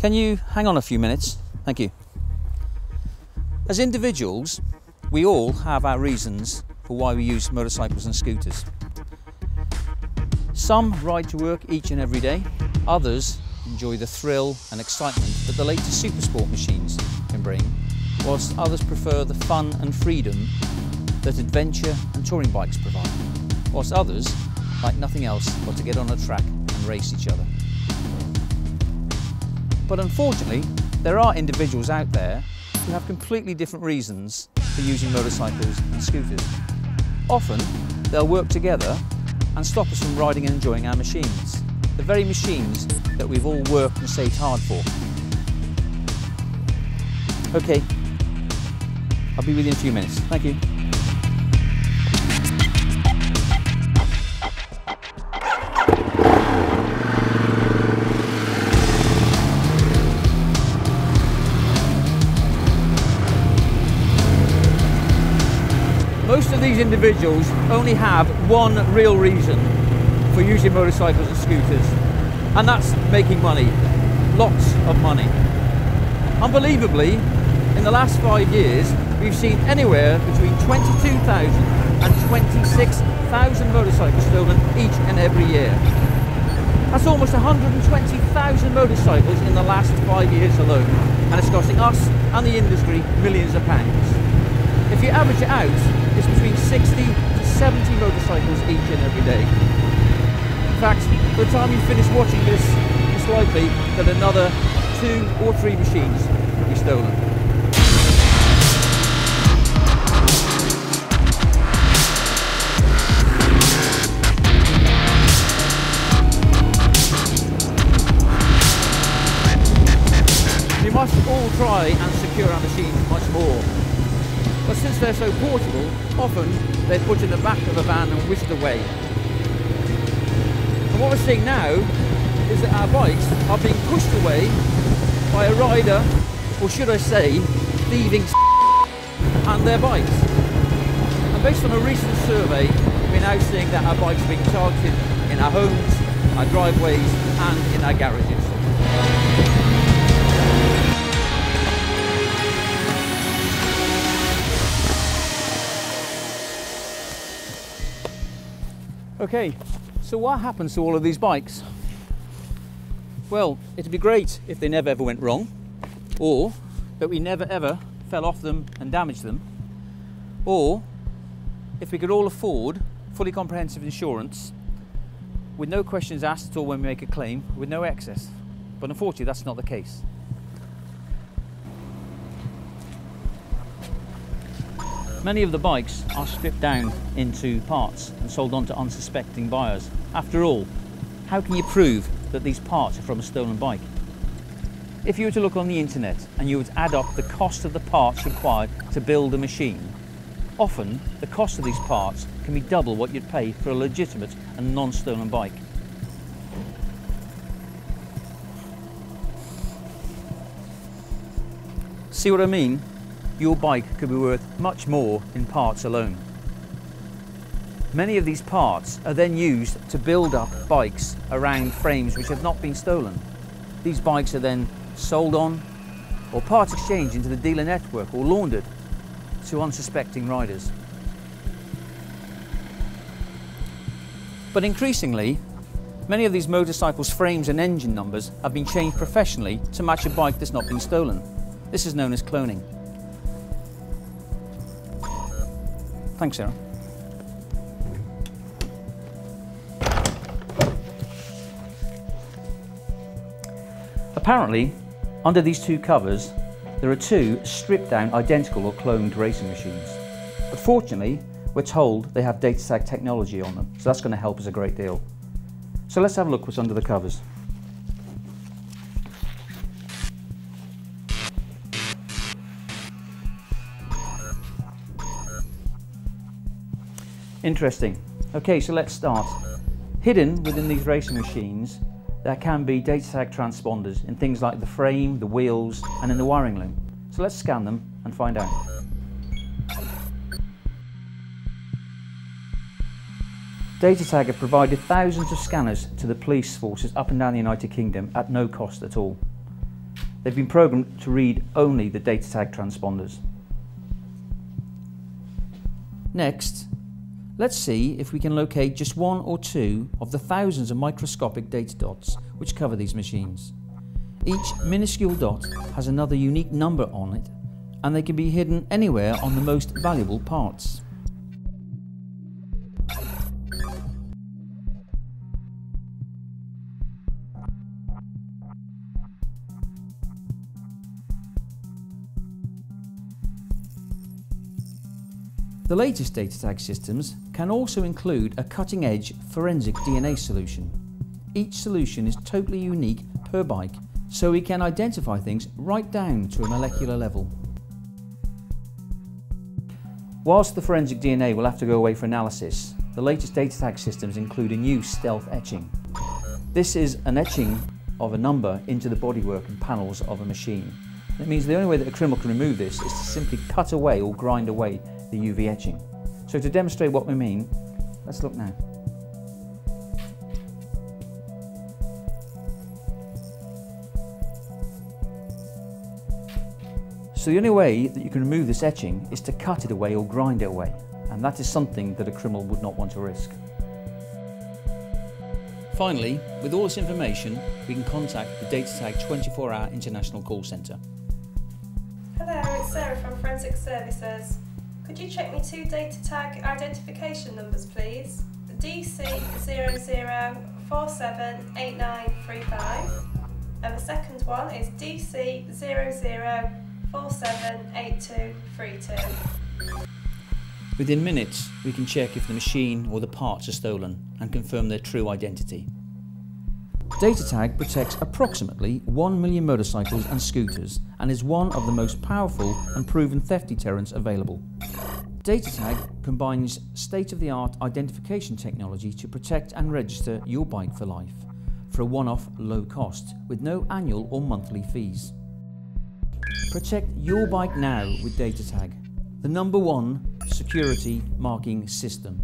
Can you hang on a few minutes? Thank you. As individuals, we all have our reasons for why we use motorcycles and scooters. Some ride to work each and every day, others enjoy the thrill and excitement that the latest Supersport machines can bring, whilst others prefer the fun and freedom that adventure and touring bikes provide, whilst others like nothing else but to get on a track and race each other. But unfortunately, there are individuals out there who have completely different reasons for using motorcycles and scooters. Often, they'll work together and stop us from riding and enjoying our machines, the very machines that we've all worked and saved hard for. Okay, I'll be with you in a few minutes. Thank you. Most of these individuals only have one real reason for using motorcycles and scooters, and that's making money. Lots of money. Unbelievably, in the last 5 years, we've seen anywhere between 22,000 and 26,000 motorcycles stolen each and every year. That's almost 120,000 motorcycles in the last 5 years alone, and it's costing us and the industry millions of pounds. If you average it out, it's between 60 to 70 motorcycles each and every day. In fact, by the time you finish watching this, it's likely that another 2 or 3 machines will be stolen. We must all try and secure our machines much more. But since they're so portable, often they're put in the back of a van and whisked away. And what we're seeing now is that our bikes are being pushed away by a rider, or should I say, thieving and their bikes. And based on a recent survey, we're now seeing that our bikes are being targeted in our homes, our driveways and in our garages. Okay, so what happens to all of these bikes? Well, it'd be great if they never ever went wrong, or that we never ever fell off them and damaged them, or if we could all afford fully comprehensive insurance with no questions asked at all when we make a claim, with no excess. But unfortunately, that's not the case. Many of the bikes are stripped down into parts and sold on to unsuspecting buyers. After all, how can you prove that these parts are from a stolen bike? If you were to look on the internet and you would add up the cost of the parts required to build a machine, often the cost of these parts can be double what you'd pay for a legitimate and non-stolen bike. See what I mean? Your bike could be worth much more in parts alone. Many of these parts are then used to build up bikes around frames which have not been stolen. These bikes are then sold on or part exchanged into the dealer network or laundered to unsuspecting riders. But increasingly, many of these motorcycles' frames and engine numbers have been changed professionally to match a bike that's not been stolen. This is known as cloning. Thanks, Sarah. Apparently, under these 2 covers, there are 2 stripped down identical or cloned racing machines. But fortunately, we're told they have Datatag technology on them, so that's going to help us a great deal. So let's have a look what's under the covers. Interesting. Okay, so let's start. Hidden within these racing machines, there can be Datatag transponders in things like the frame, the wheels, and in the wiring loom. So let's scan them and find out. Datatag have provided thousands of scanners to the police forces up and down the United Kingdom at no cost at all. They've been programmed to read only the Datatag transponders. Next, let's see if we can locate just one or two of the thousands of microscopic data dots which cover these machines. Each minuscule dot has another unique number on it, and they can be hidden anywhere on the most valuable parts. The latest Datatag systems can also include a cutting-edge forensic DNA solution. Each solution is totally unique per bike, so we can identify things right down to a molecular level. Whilst the forensic DNA will have to go away for analysis, the latest Datatag systems include a new stealth etching. This is an etching of a number into the bodywork and panels of a machine. That means the only way that a criminal can remove this is to simply cut away or grind away the UV etching. So to demonstrate what we mean, let's look now. So the only way that you can remove this etching is to cut it away or grind it away, and that is something that a criminal would not want to risk. Finally, with all this information, we can contact the Datatag 24-hour international call centre. Hello, it's Sarah from Forensic Services. Could you check me 2 Datatag identification numbers, please? DC00478935, and the second one is DC00478232. Within minutes, we can check if the machine or the parts are stolen and confirm their true identity. Datatag protects approximately 1 million motorcycles and scooters and is one of the most powerful and proven theft deterrents available. Datatag combines state-of-the-art identification technology to protect and register your bike for life for a one-off low cost with no annual or monthly fees. Protect your bike now with Datatag, the #1 security marking system.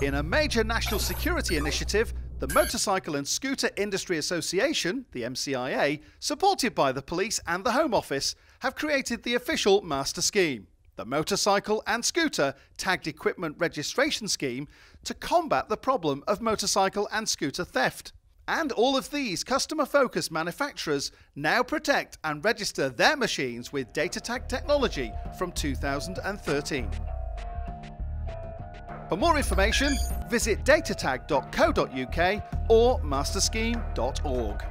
In a major national security initiative, the Motorcycle and Scooter Industry Association, the MCIA, supported by the police and the Home Office, have created the official master scheme, the Motorcycle and Scooter Tagged Equipment Registration Scheme, to combat the problem of motorcycle and scooter theft. And all of these customer-focused manufacturers now protect and register their machines with Datatag technology from 2013. For more information, visit datatag.co.uk or masterscheme.org.